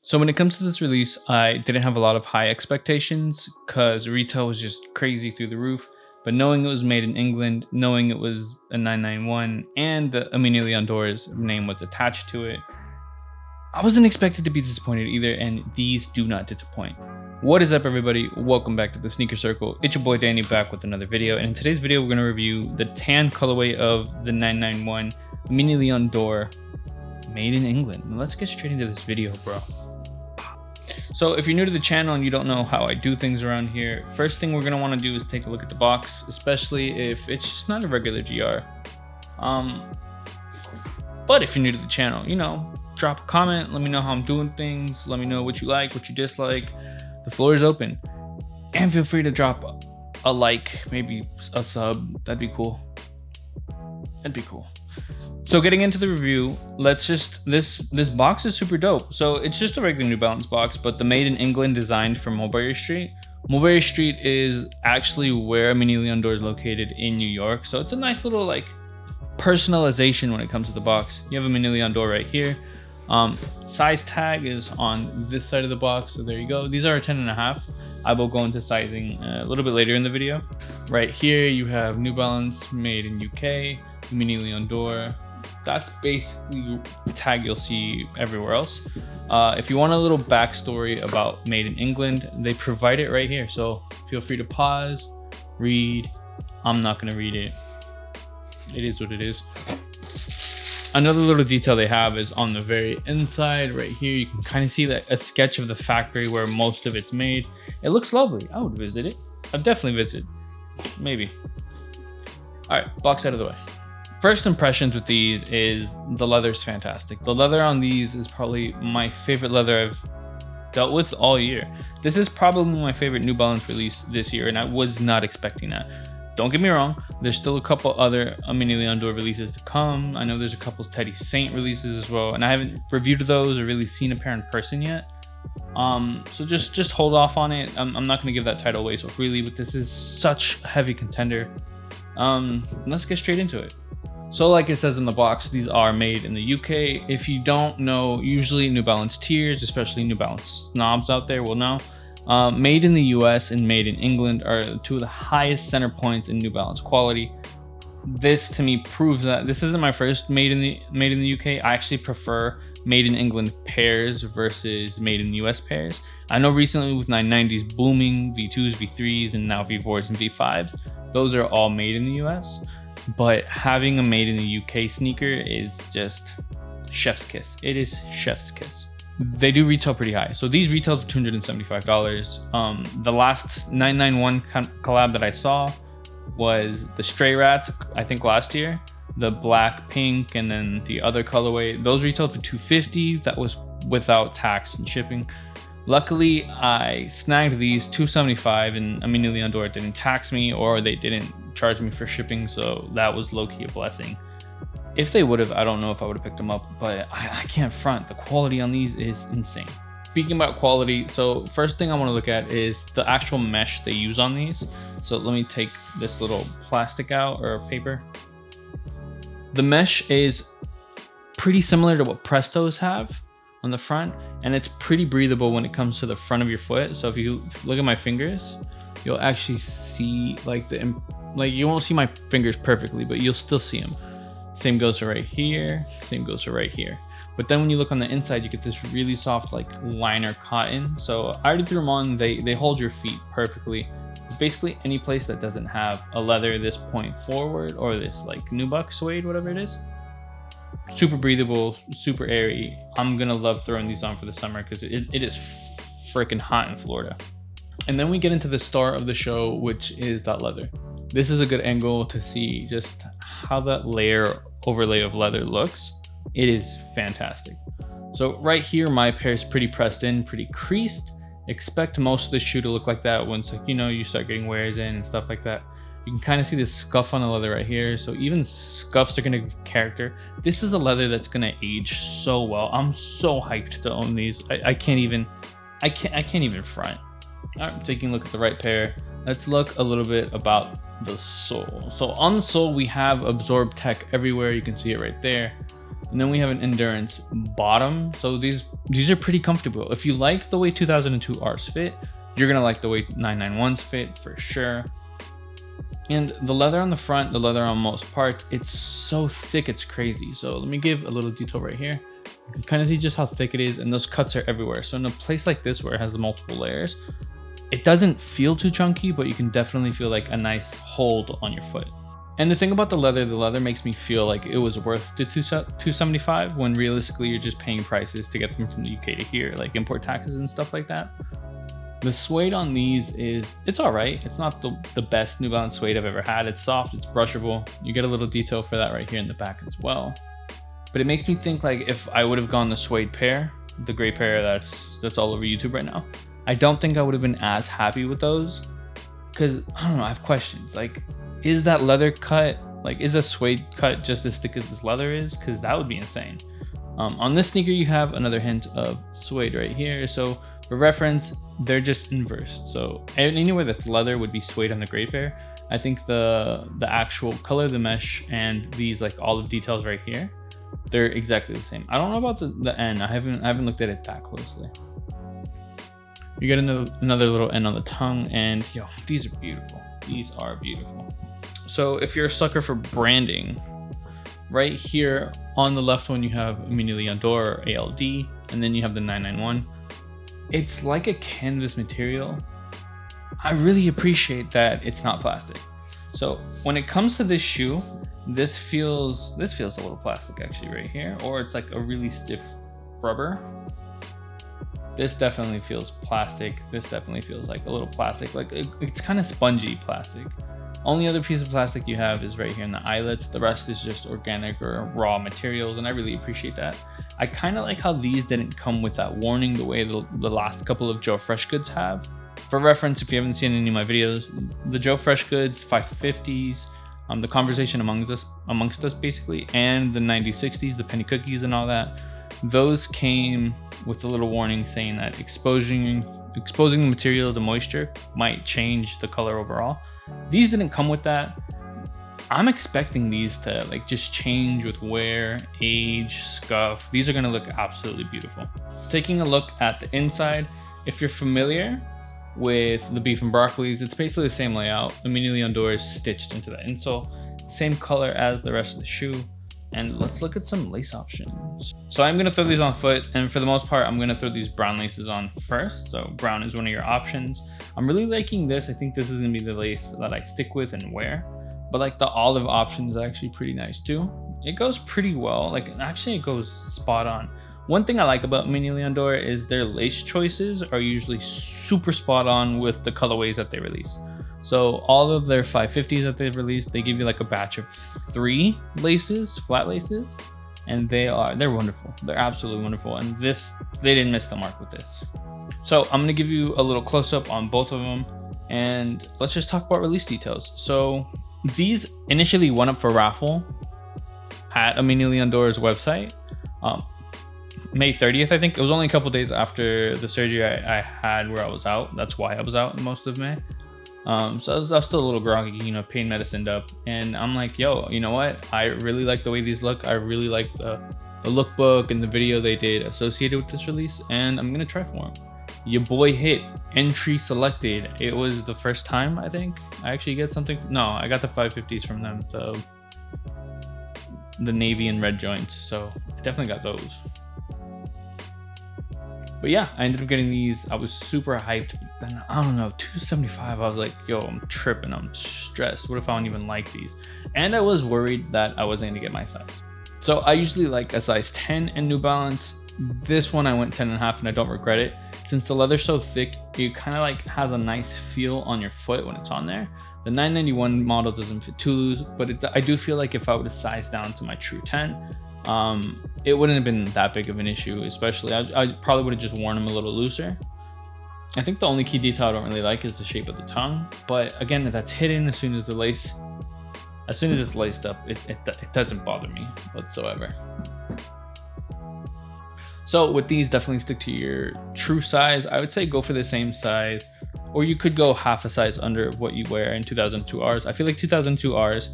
So when it comes to this release, I didn't have a lot of high expectations because retail was just crazy through the roof. But knowing it was made in England, knowing it was a 991 and the Aime Dore's name was attached to it, I wasn't expected to be disappointed either, and these do not disappoint. What is up, everybody? Welcome back to the Sneaker Circle. It's your boy Danny back with another video, and in today's video we're going to review the tan colorway of the 991 Aime Dore made in England. Now let's get straight into this video, bro. So if you're new to the channel and you don't know how I do things around here, first thing we're going to want to do is take a look at the box, especially if it's just not a regular GR. But if you're new to the channel, you know, drop a comment, let me know how I'm doing things, let me know what you like, what you dislike. The floor is open. And feel free to drop a like, maybe a sub, that'd be cool. That'd be cool. So getting into the review, let's just, this box is super dope. So it's just a regular New Balance box, but the made in England designed for Mulberry Street. Mulberry Street is actually where Aime Dore is located in New York. So it's a nice little like personalization when it comes to the box. You have Aime Dore right here. Size tag is on this side of the box, so there you go. These are a 10.5. I will go into sizing a little bit later in the video. Right here you have New Balance made in UK, Aime Dore. That's basically the tag you'll see everywhere else. If you want a little backstory about made in England, they provide it right here, so feel free to pause, read. I'm not going to read it. It is what it is. Another little detail they have is on the very inside right here. You can kind of see that a sketch of the factory where most of it's made. It looks lovely. I would visit it. I'd definitely visit. Maybe. All right, box out of the way. First impressions with these is the leather's fantastic. The leather on these is probably my favorite leather I've dealt with all year. This is probably my favorite New Balance release this year, and I was not expecting that. Don't get me wrong, there's still a couple other Aime Dore releases to come. I know there's a couple Teddy Saint releases as well, and I haven't reviewed those or really seen a pair in person yet. So just hold off on it. I'm not going to give that title away so freely, but this is such a heavy contender. Let's get straight into it. So like it says in the box, these are made in the UK. If you don't know, usually New Balance tiers, especially New Balance snobs out there will know. Made in the US and made in England are two of the highest center points in New Balance quality. This to me proves that this isn't my first made in the UK. I actually prefer made in England pairs versus made in the US pairs. I know recently with 990s booming, V2s, V3s, and now V4s and V5s, those are all made in the US. But having a made in the UK sneaker is just chef's kiss. It is chef's kiss. They do retail pretty high. So these retail for $275. The last 991 collab that I saw was the Stray Rats, I think last year. The black, pink, and then the other colorway. Those retailed for $250. That was without tax and shipping. Luckily, I snagged these $275, and Aime Dore didn't tax me or they didn't charge me for shipping, so that was low-key a blessing. If they would have, I don't know if I would have picked them up, but I can't front. The quality on these is insane. Speaking about quality, so first thing I want to look at is the actual mesh they use on these. So let me take this little plastic out, or paper. The mesh is pretty similar to what Prestos have on the front, and it's pretty breathable when it comes to the front of your foot. So if you look at my fingers, you'll actually see like you won't see my fingers perfectly, but you'll still see them. Same goes for right here, same goes for right here. But then when you look on the inside, you get this really soft like liner cotton. So I already threw them on, they hold your feet perfectly. Basically any place that doesn't have a leather this point forward or this like nubuck suede, whatever it is. Super breathable, super airy. I'm gonna love throwing these on for the summer because it is freaking hot in Florida. And then we get into the star of the show, which is that leather. This is a good angle to see just how that overlay of leather looks. It is fantastic. So right here, my pair is pretty pressed in, pretty creased. Expect most of the shoe to look like that once, like, you know, you start getting wears in and stuff like that. You can kind of see the scuff on the leather right here. So even scuffs are gonna give character. This is a leather that's gonna age so well. I'm so hyped to own these. I can't even front. All right, taking a look at the right pair. Let's look a little bit about the sole. So on the sole, we have Absorb Tech everywhere. You can see it right there. And then we have an endurance bottom. So these are pretty comfortable. If you like the way 2002 Rs fit, you're gonna like the way 991s fit for sure. And the leather on the front, the leather on most parts, it's so thick, it's crazy. So let me give a little detail right here. You can kind of see just how thick it is, and those cuts are everywhere. So in a place like this where it has the multiple layers, it doesn't feel too chunky, but you can definitely feel like a nice hold on your foot. And the thing about the leather makes me feel like it was worth the $275 when realistically you're just paying prices to get them from the UK to here, like import taxes and stuff like that. The suede on these it's all right. It's not the best New Balance suede I've ever had. It's soft, it's brushable. You get a little detail for that right here in the back as well. But it makes me think like if I would have gone the suede pair, the gray pair that's all over YouTube right now, I don't think I would have been as happy with those, because I don't know, I have questions. Like, is that leather cut, like is a suede cut just as thick as this leather is? Because that would be insane. On this sneaker, you have another hint of suede right here. So for reference, they're just inversed. So anywhere that's leather would be suede on the gray pair. I think the actual color, the mesh, and these like olive details right here, they're exactly the same. I don't know about the N. I haven't looked at it that closely. You get another little N on the tongue, and yo, these are beautiful. These are beautiful. So if you're a sucker for branding, right here on the left one you have immediately on Dore or ALD, and then you have the 991. It's like a canvas material. I really appreciate that it's not plastic. So when it comes to this shoe, this feels a little plastic actually right here, or it's like a really stiff rubber. This definitely feels plastic. This definitely feels like a little plastic, like it's kind of spongy plastic. Only other piece of plastic you have is right here in the eyelets. The rest is just organic or raw materials, and I really appreciate that. I kind of like how these didn't come with that warning the way the last couple of Joe Fresh Goods have. For reference, if you haven't seen any of my videos, the Joe Fresh Goods 550s, the Conversation amongst us basically, and the 9060s, the penny cookies and all that, those came with a little warning saying that exposing the material to moisture might change the color overall. These didn't come with that. I'm expecting these to like just change with wear, age, scuff. These are gonna look absolutely beautiful. Taking a look at the inside, if you're familiar with the beef and broccolis, it's basically the same layout. Immediately on Dore is stitched into the insole, same color as the rest of the shoe. And let's look at some lace options. So I'm gonna throw these on foot, and for the most part, I'm gonna throw these brown laces on first. So brown is one of your options. I'm really liking this. I think this is gonna be the lace that I stick with and wear. But like the olive option is actually pretty nice too. It goes pretty well. Like actually it goes spot on. One thing I like about Mini Leon Dore is their lace choices are usually super spot on with the colorways that they release. So all of their 550s that they've released, they give you like a batch of 3 laces, flat laces, and they're wonderful. They're absolutely wonderful. And they didn't miss the mark with this. So I'm gonna give you a little close up on both of them, and let's just talk about release details. So these initially went up for raffle at Mini Leon Dore's website. May 30th, I think. It was only a couple days after the surgery I had where I was out. That's why I was out in most of May. So I was still a little groggy, you know, pain medicined up, and I'm like, yo, you know what? I really like the way these look. I really like the lookbook and the video they did associated with this release, and I'm gonna try for them. Your boy hit entry selected. It was the first time I think I actually get something. No, I got the 550s from them, the navy and red joints. So I definitely got those. But yeah, I ended up getting these. I was super hyped. But then, I don't know, $275. I was like, yo, I'm tripping. I'm stressed. What if I don't even like these? And I was worried that I wasn't going to get my size. So I usually like a size 10 in New Balance. This one I went 10.5, and I don't regret it. Since the leather's so thick, it kind of like has a nice feel on your foot when it's on there. The 991 model doesn't fit too loose, but I do feel like if I would have sized down to my true 10, it wouldn't have been that big of an issue. Especially, I probably would have just worn them a little looser. I think the only key detail I don't really like is the shape of the tongue, but again, that's hidden as soon as it's laced up. It doesn't bother me whatsoever. So with these, definitely stick to your true size. I would say go for the same size, or you could go half a size under what you wear in 2002 Rs. I feel like 2002 Rs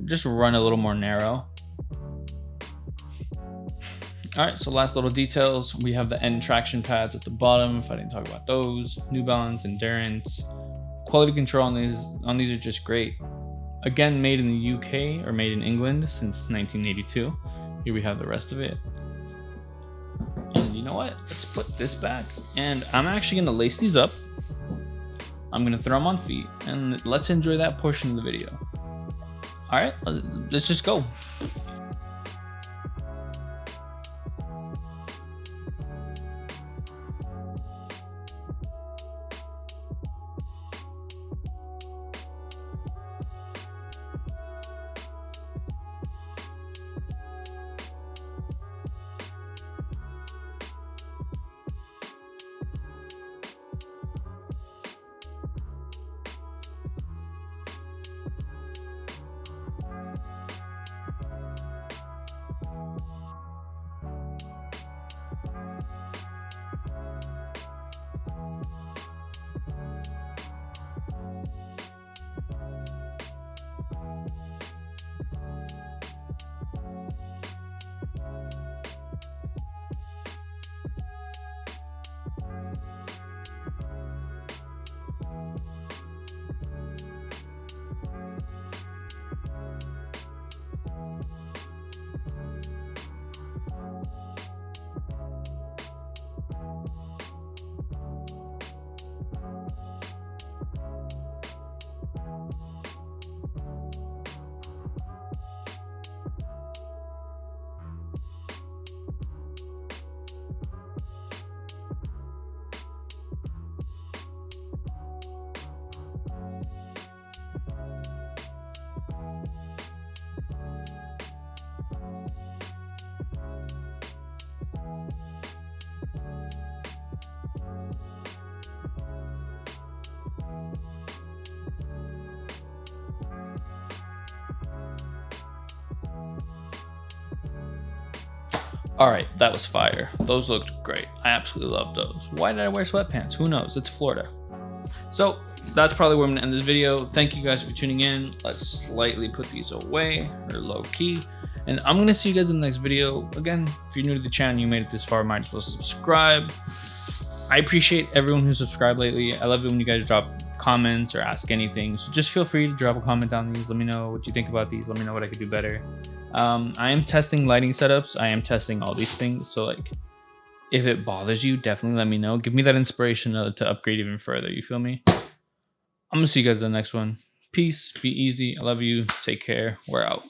just run a little more narrow. All right, so last little details. We have the end traction pads at the bottom. If I didn't talk about those, New Balance Endurance. Quality control on these are just great. Again, made in the UK or made in England since 1982. Here we have the rest of it. And you know what? Let's put this back. And I'm actually gonna lace these up. I'm gonna throw them on feet, and let's enjoy that portion of the video. All right, let's just go. All right, that was fire. Those looked great. I absolutely love those. Why did I wear sweatpants? Who knows? It's Florida. So that's probably where I'm gonna end this video. Thank you guys for tuning in. Let's slightly put these away, or low key. And I'm gonna see you guys in the next video. Again, if you're new to the channel, you made it this far, might as well subscribe. I appreciate everyone who subscribed lately. I love it when you guys drop comments or ask anything. So just feel free to drop a comment on these. Let me know what you think about these. Let me know what I could do better. I am testing lighting setups. I am testing all these things. So like, if it bothers you, definitely let me know. Give me that inspiration to upgrade even further. You feel me? I'm gonna see you guys in the next one. Peace. Be easy. I love you. Take care. We're out.